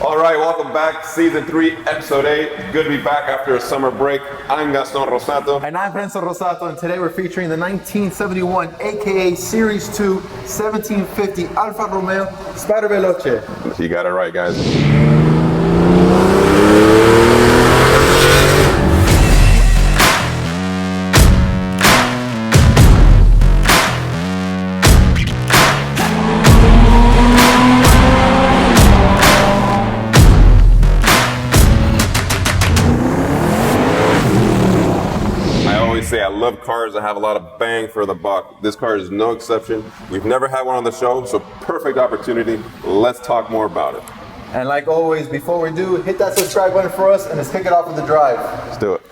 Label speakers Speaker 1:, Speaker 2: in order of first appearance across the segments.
Speaker 1: All right, welcome back. Season 3, Episode 8. Good to be back after a summer break. I'm Gaston Rossato.
Speaker 2: And I'm Rossato, and today we're featuring the 1971, aka Series 2, 1750 Alfa Romeo Spider Veloce.
Speaker 1: You got it right, guys. I love cars that have a lot of bang for the buck. This car is no exception. We've never had one on the show, so perfect opportunity. Let's talk more about it.
Speaker 2: And like always, before we do, hit that subscribe button for us and let's kick it off with the drive.
Speaker 1: Let's do it.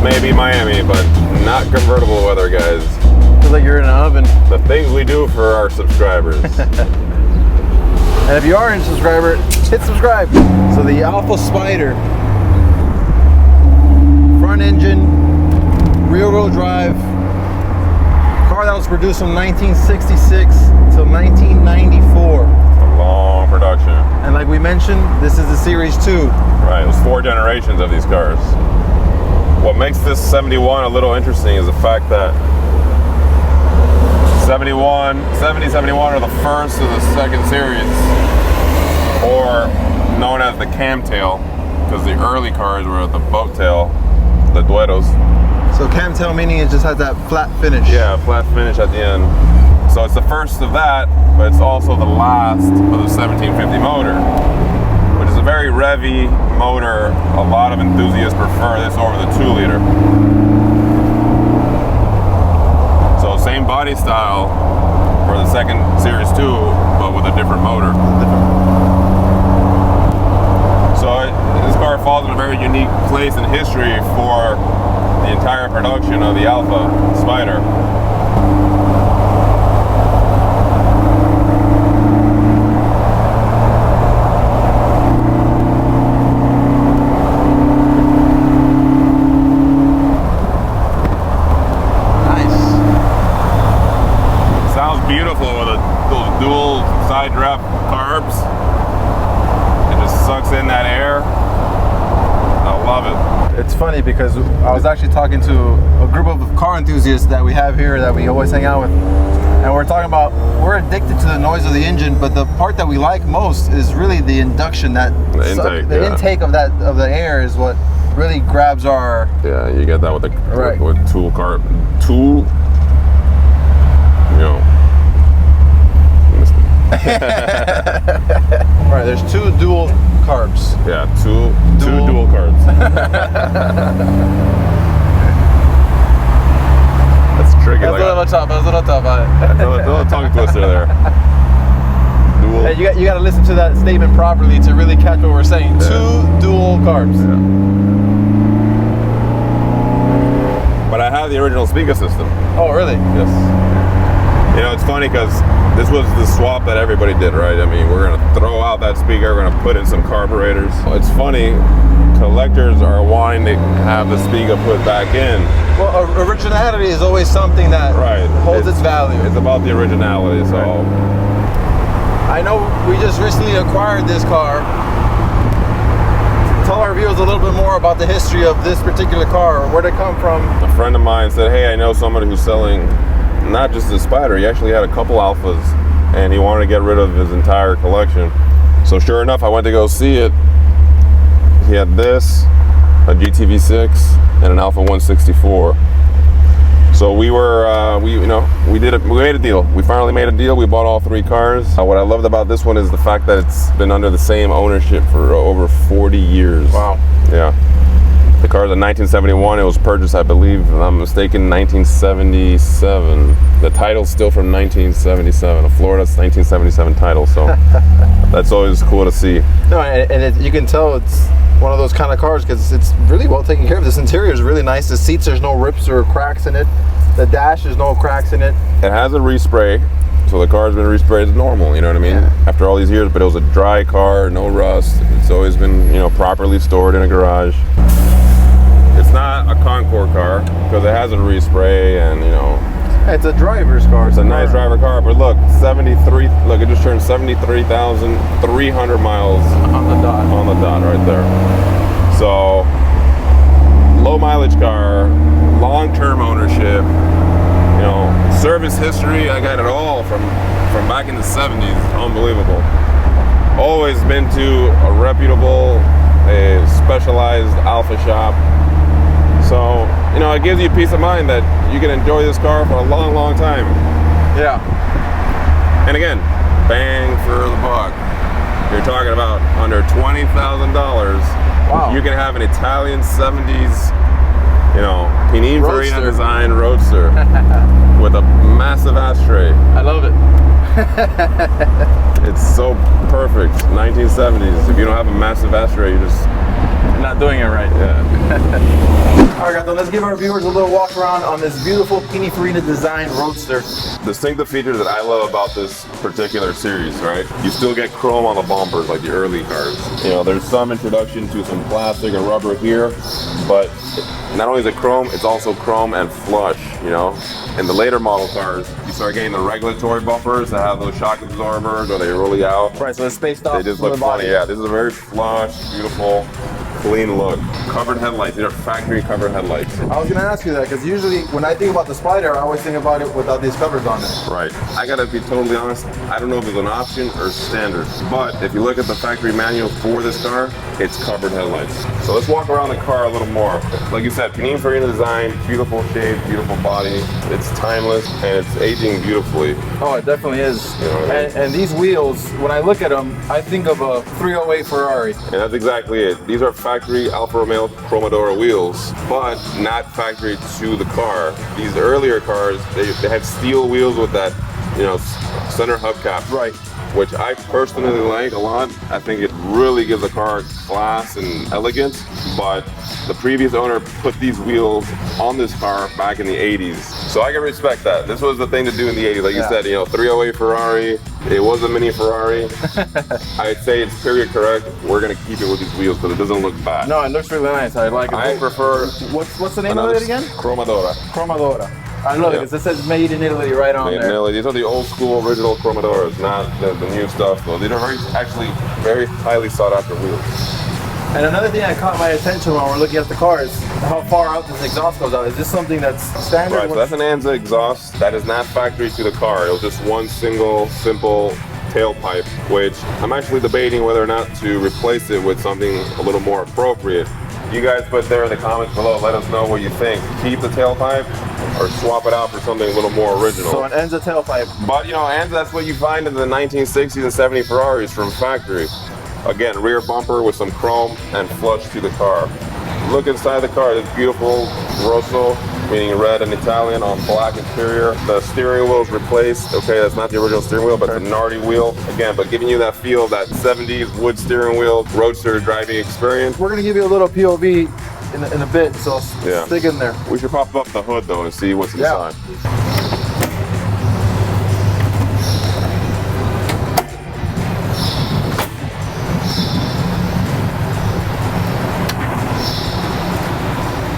Speaker 1: Maybe Miami, but not convertible weather, guys.
Speaker 2: Feels like you're in an oven.
Speaker 1: The things we do for our subscribers.
Speaker 2: And if you are a subscriber, hit subscribe. So the Alfa Spider, front engine, rear wheel drive, car that was produced from 1966 till 1994.
Speaker 1: A long production.
Speaker 2: And like we mentioned, this is the Series 2.
Speaker 1: Right, it was 4 generations of these cars. What makes this 71 a little interesting is the fact that 70, 71 are the first of the second series, or known as the Kamm tail, because the early cars were the boat tail, the Duettos.
Speaker 2: So Kamm tail meaning it just has that flat finish.
Speaker 1: Yeah, flat finish at the end. So it's the first of that, but it's also the last of the 1750 motor, which is a very revvy motor. A lot of enthusiasts prefer this over the 2-liter. So same body style for the second Series 2, but with a different motor. So this car falls in a very unique place in history for the entire production of the Alfa Spider. Beautiful with those dual side draft carbs. It just sucks in that air. I love it.
Speaker 2: It's funny because I was actually talking to a group of car enthusiasts that we have here that we always hang out with, and we're talking about we're addicted to the noise of the engine, but the part that we like most is really the induction, that intake of the air is what really grabs our.
Speaker 1: Yeah, you get that with the with tool.
Speaker 2: Right, there's 2 dual carbs.
Speaker 1: Yeah, two dual carbs. That's tricky.
Speaker 2: That's a little tough. That's a little tough.
Speaker 1: That's a little tongue twister there. Dual.
Speaker 2: And you got to listen to that statement properly to really catch what we're saying. Yeah. 2 dual carbs.
Speaker 1: Yeah. But I have the original SPICA system.
Speaker 2: Oh, really?
Speaker 1: Yes. You know, it's funny because this was the swap that everybody did, right? I mean, we're going to throw out that SPICA, we're going to put in some carburetors. It's funny, collectors are wanting to have the SPICA put back in.
Speaker 2: Well, originality is always something that holds its value.
Speaker 1: It's about the originality, so.
Speaker 2: I know we just recently acquired this car. Tell our viewers a little bit more about the history of this particular car. Where'd it come from?
Speaker 1: A friend of mine said, hey, I know somebody who's selling not just the Spider, he actually had a couple Alphas and he wanted to get rid of his entire collection. So sure enough, I went to go see it. He had this, a GTV6 and an Alfa 164. So we were, we made a deal. We finally made a deal. We bought all 3 cars. What I loved about this one is the fact that it's been under the same ownership for over 40 years.
Speaker 2: Wow.
Speaker 1: Yeah. The car is a 1971. It was purchased, I believe, if I'm mistaken, 1977. The title's still from 1977. A Florida's 1977 title, so that's always cool to see.
Speaker 2: No, and you can tell it's one of those kind of cars because it's really well taken care of. This interior is really nice. The seats, there's no rips or cracks in it. The dash, there's no cracks in it.
Speaker 1: It has a respray, so the car's been resprayed as normal, you know what I mean?
Speaker 2: Yeah.
Speaker 1: After all these years, but it was a dry car, no rust. It's always been, you know, properly stored in a garage. It's not a Concours car because it has a respray and, you know,
Speaker 2: it's a driver's car.
Speaker 1: it's a nice driver car, but look, 73, look, it just turned 73,300 miles
Speaker 2: on the dot.
Speaker 1: On the dot right there. So, low mileage car, long-term ownership, you know, service history, I got it all from back in the 70s, unbelievable. Always been to a reputable, a specialized Alfa shop. So, you know, it gives you peace of mind that you can enjoy this car for a long, long time.
Speaker 2: Yeah.
Speaker 1: And again, bang for the buck. You're talking about under $20,000.
Speaker 2: Wow.
Speaker 1: You can have an Italian 70s, you know, Pininfarina design roadster with a massive ashtray.
Speaker 2: I love it.
Speaker 1: It's so perfect. 1970s. If you don't have a massive ashtray, you're just
Speaker 2: not doing it right.
Speaker 1: Yeah.
Speaker 2: All right, Gaston, let's give our viewers a little walk around on this beautiful Pininfarina design roadster.
Speaker 1: Distinctive features that I love about this particular series, right? You still get chrome on the bumpers like the early cars. You know, there's some introduction to some plastic or rubber here, but not only is it chrome, it's also chrome and flush, you know? In the later model cars, you start getting the regulatory bumpers that have those shock absorbers or they roll you out.
Speaker 2: Right, so it's spaced off.
Speaker 1: They just look funny, yeah. This is a very flush, beautiful, clean look. Covered headlights, these are factory covered headlights.
Speaker 2: I was gonna ask you that because usually when I think about the Spider, I always think about it without these covers on it.
Speaker 1: Right. I gotta be totally honest, I don't know if it's an option or standard, but if you look at the factory manual for this car, it's covered headlights. So let's walk around the car a little more. Like you said, Pininfarina design, beautiful shape, beautiful body. It's timeless and it's aging beautifully.
Speaker 2: Oh, it definitely is.
Speaker 1: You know what I mean?
Speaker 2: And these wheels, when I look at them, I think of a 308 Ferrari.
Speaker 1: And that's exactly it. These are factory Alfa Romeo Community wheels, but not factory to the car. These earlier cars, they had steel wheels with that, you know, center hubcap.
Speaker 2: Right.
Speaker 1: Which I personally like a lot. I think it really gives the car class and elegance, but the previous owner put these wheels on this car back in the 80s. So I can respect that. This was the thing to do in the 80s. Like you said, you know, 308 Ferrari, it was a mini Ferrari. I'd say it's period correct. We're gonna keep it with these wheels because it doesn't look bad.
Speaker 2: No, it looks really nice. I like it.
Speaker 1: I prefer...
Speaker 2: What's the name of it again?
Speaker 1: Cromadora.
Speaker 2: Cromadora. I love it because it says made in Italy right on there.
Speaker 1: Italy. These are the old school original Cromadoras, not the new stuff though. These are actually very highly sought after wheels.
Speaker 2: And another thing that caught my attention when we're looking at the car is how far out this exhaust goes out. Is this something that's standard?
Speaker 1: Right, so that's an Anza exhaust. That is not factory to the car. It was just one single, simple tailpipe, which I'm actually debating whether or not to replace it with something a little more appropriate. You guys put there in the comments below, let us know what you think. Keep the tailpipe or swap it out for something a little more original.
Speaker 2: So an Anza tailpipe.
Speaker 1: But you know, Anza, that's what you find in the 1960s and 70 Ferraris from factory. Again, rear bumper with some chrome and flush to the car. Look inside the car, this beautiful Rosso, meaning red and Italian on black interior. The steering wheel is replaced. Okay, that's not the original steering wheel, but it's a Nardi wheel. Again, but giving you that feel of that 70s wood steering wheel, roadster driving experience.
Speaker 2: We're gonna give you a little POV in a bit, so stick in there.
Speaker 1: We should pop up the hood though and see what's inside.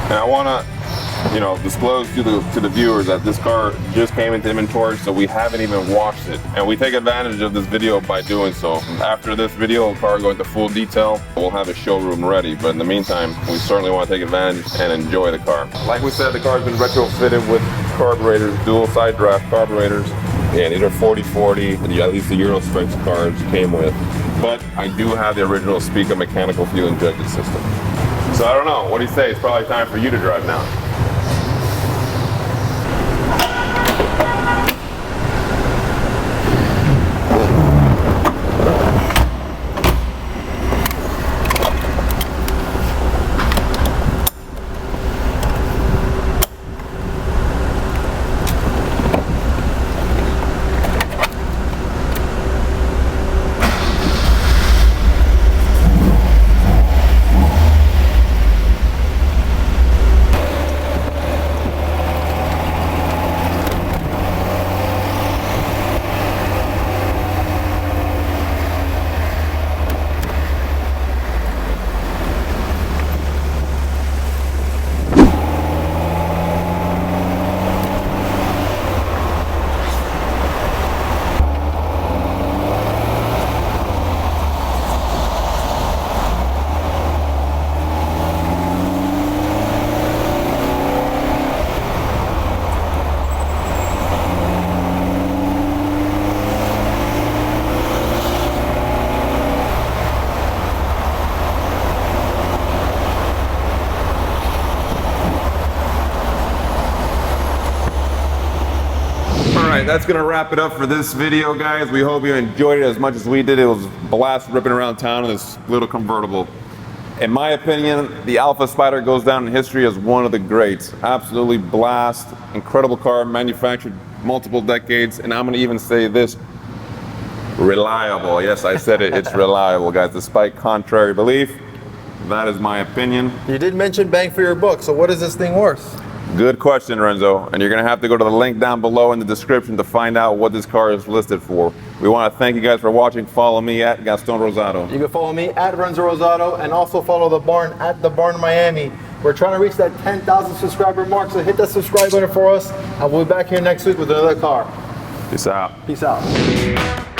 Speaker 1: And I want to, you know, disclose to the viewers that this car just came into inventory, so we haven't even washed it. And we take advantage of this video by doing so. After this video, the car will go into full detail. We'll have a showroom ready, but in the meantime, we certainly want to take advantage and enjoy the car. Like we said, the car's been retrofitted with carburetors, dual side draft carburetors. Yeah, these are 4040, at least the Euro Spec cars came with. But I do have the original SPICA mechanical fuel injected system. So I don't know, what do you say? It's probably time for you to drive now. that's gonna wrap it up for this video, guys. We hope you enjoyed it as much as we did. It was a blast ripping around town in this little convertible. In my opinion, the Alfa Spider goes down in history as one of the greats. Absolutely blast, incredible car, manufactured multiple decades, and I'm gonna even say this, reliable. Yes, I said it, it's reliable, guys. Despite contrary belief, that is my opinion.
Speaker 2: You did mention bang for your buck, so what is this thing worth?
Speaker 1: Good question, Renzo. And you're gonna have to go to the link down below in the description to find out what this car is listed for. We wanna thank you guys for watching. Follow me at Gaston Rossato.
Speaker 2: You can follow me at Renzo Rossato and also follow the barn at the Barn Miami. We're trying to reach that 10,000 subscriber mark, so hit that subscribe button for us, and we'll be back here next week with another car.
Speaker 1: Peace out.
Speaker 2: Peace out.